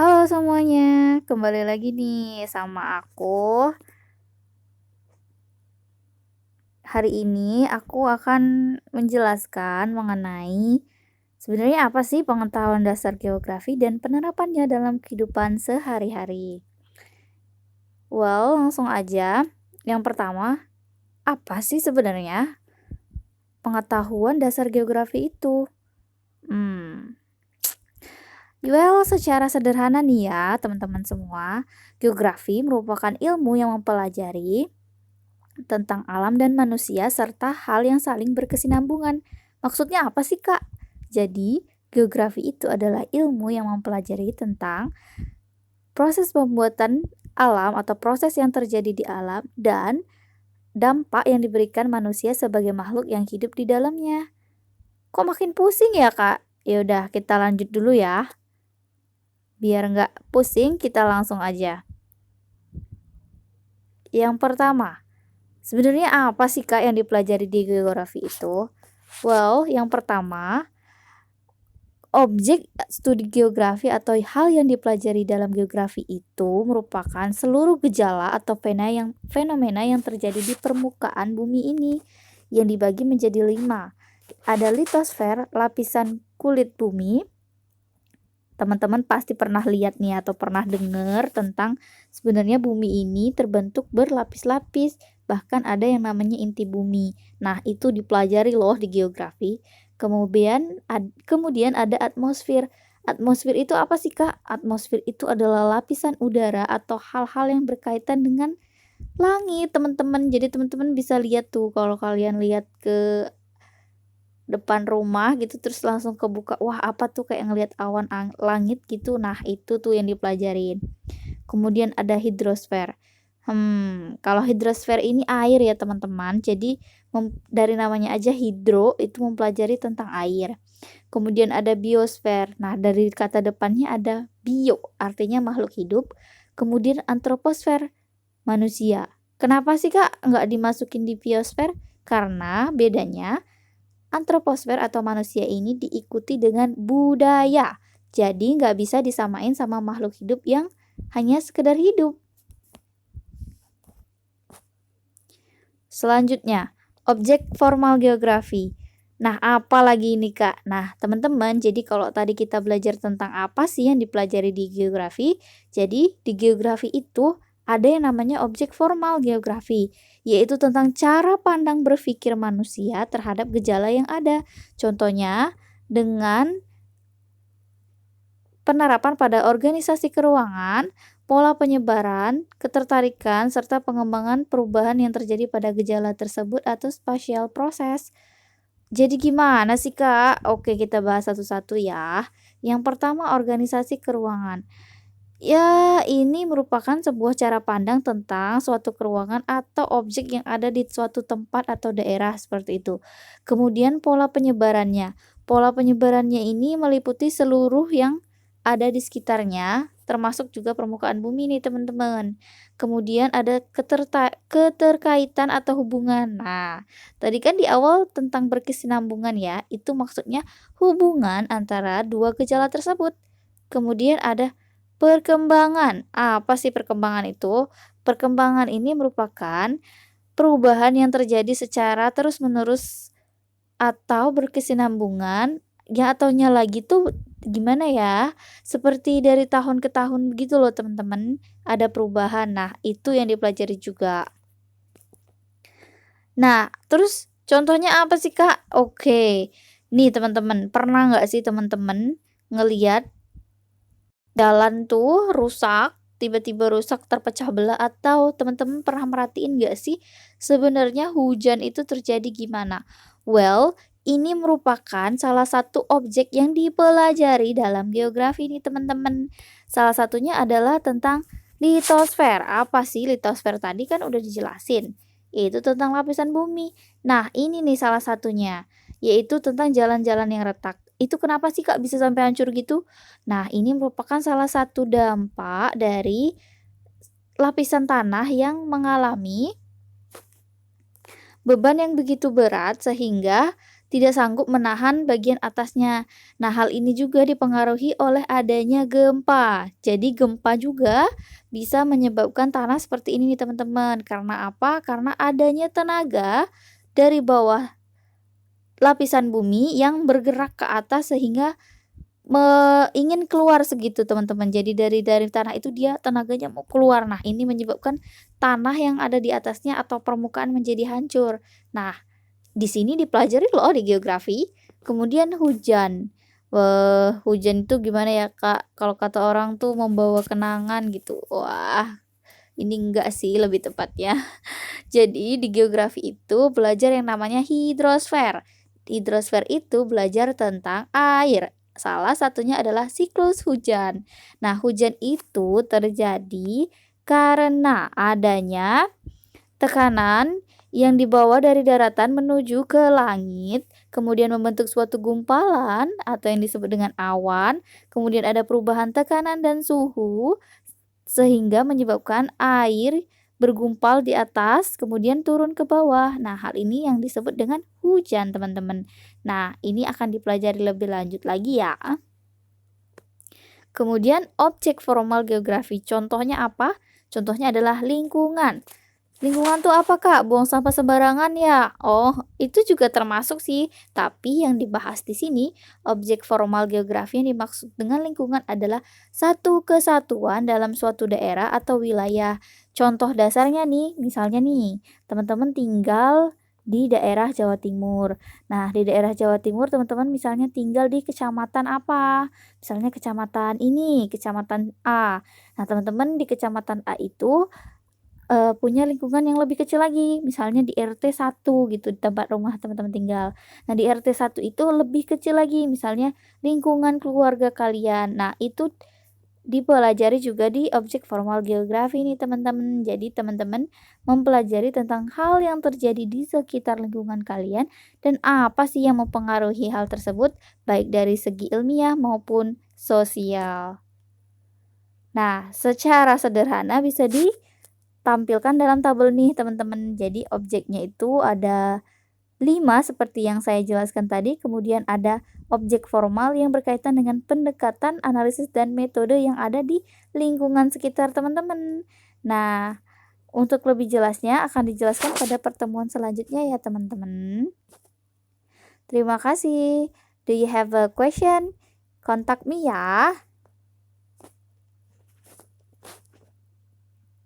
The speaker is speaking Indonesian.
Halo semuanya, kembali lagi nih sama aku. Hari ini aku akan menjelaskan mengenai sebenarnya apa sih pengetahuan dasar geografi dan penerapannya dalam kehidupan sehari-hari. Well, langsung aja. Yang pertama, apa sih sebenarnya pengetahuan dasar geografi itu? Hmm, well, secara sederhana nih ya, teman-teman semua, geografi merupakan ilmu yang mempelajari tentang alam dan manusia serta hal yang saling berkesinambungan. Maksudnya apa sih, Kak? Jadi, geografi itu adalah ilmu yang mempelajari tentang proses pembuatan alam atau proses yang terjadi di alam dan dampak yang diberikan manusia sebagai makhluk yang hidup di dalamnya. Kok makin pusing ya, Kak? Ya udah, kita lanjut dulu ya. Biar nggak pusing, kita langsung aja. Yang pertama, sebenarnya apa sih Kak yang dipelajari di geografi itu? Well, yang pertama, objek studi geografi atau hal yang dipelajari dalam geografi itu merupakan seluruh gejala atau fenomena yang terjadi di permukaan bumi ini yang dibagi menjadi 5. Ada litosfer, lapisan kulit bumi. Teman-teman pasti pernah lihat nih atau pernah dengar tentang sebenarnya bumi ini terbentuk berlapis-lapis, bahkan ada yang namanya inti bumi. Nah, itu dipelajari loh di geografi. Kemudian ada atmosfer. Atmosfer itu apa sih, Kak? Atmosfer itu adalah lapisan udara atau hal-hal yang berkaitan dengan langit, teman-teman. Jadi teman-teman bisa lihat tuh kalau kalian lihat ke depan rumah gitu terus langsung kebuka, wah apa tuh kayak ngelihat awan langit gitu, nah itu tuh yang dipelajarin. Kemudian ada hidrosfer. Kalau hidrosfer ini air ya teman-teman, jadi dari namanya aja hidro itu mempelajari tentang air. Kemudian ada biosfer, nah dari kata depannya ada bio, artinya makhluk hidup. Kemudian antroposfer, manusia. Kenapa sih Kak nggak dimasukin di biosfer? Karena bedanya antroposfer atau manusia ini diikuti dengan budaya. Jadi nggak bisa disamain sama makhluk hidup yang hanya sekedar hidup. Selanjutnya, objek formal geografi. Nah, apa lagi ini Kak? Nah, teman-teman, jadi kalau tadi kita belajar tentang apa sih yang dipelajari di geografi, jadi di geografi itu ada yang namanya objek formal geografi, yaitu tentang cara pandang berpikir manusia terhadap gejala yang ada. Contohnya, dengan penerapan pada organisasi keuangan, pola penyebaran, ketertarikan, serta pengembangan perubahan yang terjadi pada gejala tersebut atau spatial proses. Jadi gimana sih Kak? Oke, kita bahas satu-satu ya. Yang pertama, organisasi keuangan. Ya, ini merupakan sebuah cara pandang tentang suatu keruangan atau objek yang ada di suatu tempat atau daerah seperti itu. Kemudian pola penyebarannya. Pola penyebarannya ini meliputi seluruh yang ada di sekitarnya, termasuk juga permukaan bumi nih teman-teman. Kemudian ada keterkaitan atau hubungan. Nah, tadi kan di awal tentang berkesinambungan ya, itu maksudnya hubungan antara dua gejala tersebut. Kemudian ada perkembangan. Apa sih perkembangan itu? Perkembangan ini merupakan perubahan yang terjadi secara terus-menerus atau berkesinambungan, ya ataunya lagi tuh gimana ya, seperti dari tahun ke tahun begitu loh teman-teman, ada perubahan. Nah, itu yang dipelajari juga. Nah, terus contohnya apa sih, Kak? Oke, nih teman-teman, pernah nggak sih teman-teman ngeliat jalan tuh rusak, tiba-tiba rusak terpecah belah atau teman-teman pernah merhatiin nggak sih sebenarnya hujan itu terjadi gimana? Well, ini merupakan salah satu objek yang dipelajari dalam geografi nih teman-teman. Salah satunya adalah tentang litosfer. Apa sih litosfer tadi kan udah dijelasin. Itu tentang lapisan bumi. Nah, ini nih salah satunya, yaitu tentang jalan-jalan yang retak. Itu kenapa sih Kak bisa sampai hancur gitu? Nah, ini merupakan salah satu dampak dari lapisan tanah yang mengalami beban yang begitu berat sehingga tidak sanggup menahan bagian atasnya. Nah, hal ini juga dipengaruhi oleh adanya gempa. Jadi gempa juga bisa menyebabkan tanah seperti ini nih teman-teman. Karena apa? Karena adanya tenaga dari bawah lapisan bumi yang bergerak ke atas sehingga ingin keluar segitu teman-teman. Jadi dari tanah itu dia tenaganya mau keluar. Nah, ini menyebabkan tanah yang ada di atasnya atau permukaan menjadi hancur. Nah, di sini dipelajari loh di geografi. Kemudian hujan. Hujan itu gimana ya, Kak? Kalau kata orang tuh membawa kenangan gitu. Wah, ini enggak sih lebih tepatnya. Jadi di geografi itu belajar yang namanya hidrosfer. Hidrosfer itu belajar tentang air. Salah satunya adalah siklus hujan. Nah, hujan itu terjadi karena adanya tekanan yang dibawa dari daratan menuju ke langit, kemudian membentuk suatu gumpalan atau yang disebut dengan awan, kemudian ada perubahan tekanan dan suhu, sehingga menyebabkan air bergumpal di atas, kemudian turun ke bawah. Nah, hal ini yang disebut dengan hujan, teman-teman. Nah, ini akan dipelajari lebih lanjut lagi ya. Kemudian objek formal geografi, contohnya apa? Contohnya adalah lingkungan. Lingkungan tuh apa, Kak? Buang sampah sembarangan ya? Oh, itu juga termasuk sih. Tapi yang dibahas di sini, objek formal geografi yang dimaksud dengan lingkungan adalah satu kesatuan dalam suatu daerah atau wilayah. Contoh dasarnya nih, misalnya nih, teman-teman tinggal di daerah Jawa Timur. Nah, di daerah Jawa Timur teman-teman misalnya tinggal di kecamatan apa? Misalnya kecamatan ini, kecamatan A. Nah, teman-teman di kecamatan A itu punya lingkungan yang lebih kecil lagi, misalnya di RT 1 gitu, di tempat rumah teman-teman tinggal. Nah, di RT 1 itu lebih kecil lagi, misalnya lingkungan keluarga kalian. Nah, itu dipelajari juga di objek formal geografi nih teman-teman. Jadi teman-teman mempelajari tentang hal yang terjadi di sekitar lingkungan kalian dan apa sih yang mempengaruhi hal tersebut, baik dari segi ilmiah maupun sosial. Nah, secara sederhana bisa ditampilkan dalam tabel nih teman-teman. Jadi objeknya itu ada 5 seperti yang saya jelaskan tadi, kemudian ada objek formal yang berkaitan dengan pendekatan, analisis, dan metode yang ada di lingkungan sekitar teman-teman. Nah, untuk lebih jelasnya akan dijelaskan pada pertemuan selanjutnya ya teman-teman. Terima kasih. Do you have a question? Contact me ya.